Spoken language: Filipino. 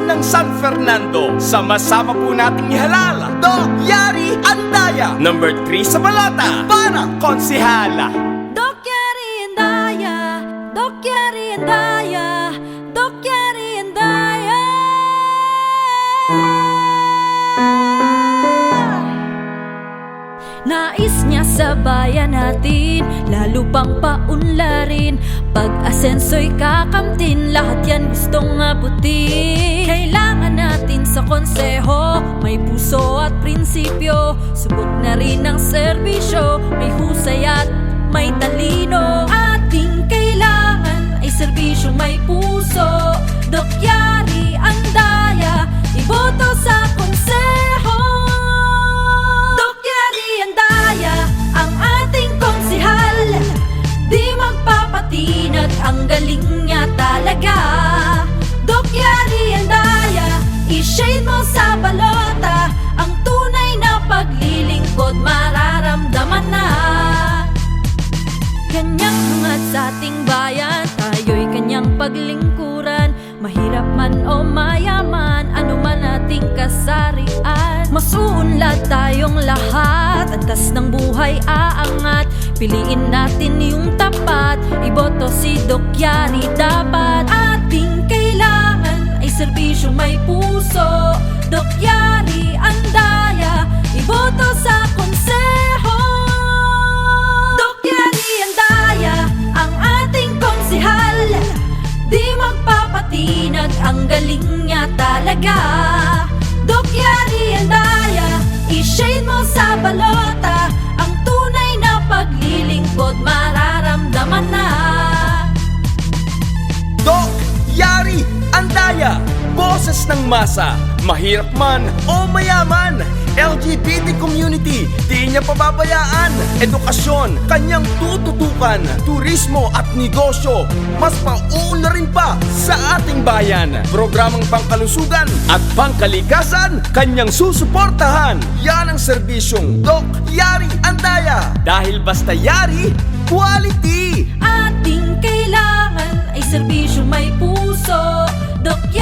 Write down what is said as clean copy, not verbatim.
ng San Fernando. Sama-sama po nating ihalala Doc Yari Andaya, number 3 sa balota para konsihala. Doc Yari Andaya, Doc Yari Andaya, Doc Yari Andaya. Nais niya sa bayan natin, lalo pang paunlarin. Pag-asenso'y kakamtin, lahat yan gustong abutin. Kailangan natin sa konseho, may puso at prinsipyo. Subok na rin ang serbisyo, may husay at may talino. Ating kailangan ay serbisyong may puso. Doc Yari Andaya, iboto sa konseho. Doc Yari Andaya, ang ating konsihal. Di magpapatinag, ang galing niya talaga. Doc Yari Andaya, i-shade mo sa balota. Ang tunay na paglilingkod mararamdaman na. Kanyang hangad sa ating bayan, tayo'y kanyang paglingkuran. Mahirap man o mayaman, ano man ating kasarian. Masuunlad tayong lahat, antas ng buhay aangat. Piliin natin yung tapat, iboto si Doc Yari dapat. Ating kailangan ay serbisyong may puso. Doc Yari Andaya, iboto sa konseho. Doc Yari Andaya, ang ating konsihal. Di magpapatinag, ang galing niya talaga. Doc Yari Andaya, i-shade mo sa balota. Ang tunay na paglilingkod mararamdaman na. Doc Yari Andaya, boses ng masa. Mahirap man o mayaman, LGBT community, di niya pababayaan. Edukasyon, kanyang tututukan. Turismo at negosyo, mas pauunlarin pa sa ating bayan. Programang pangkalusugan at pangkalikasan, kanyang susuportahan. Yan ang serbisyong Doc Yari Andaya. Dahil basta yari, quality. Ating kailangan ay serbisyong may puso. Doc Yari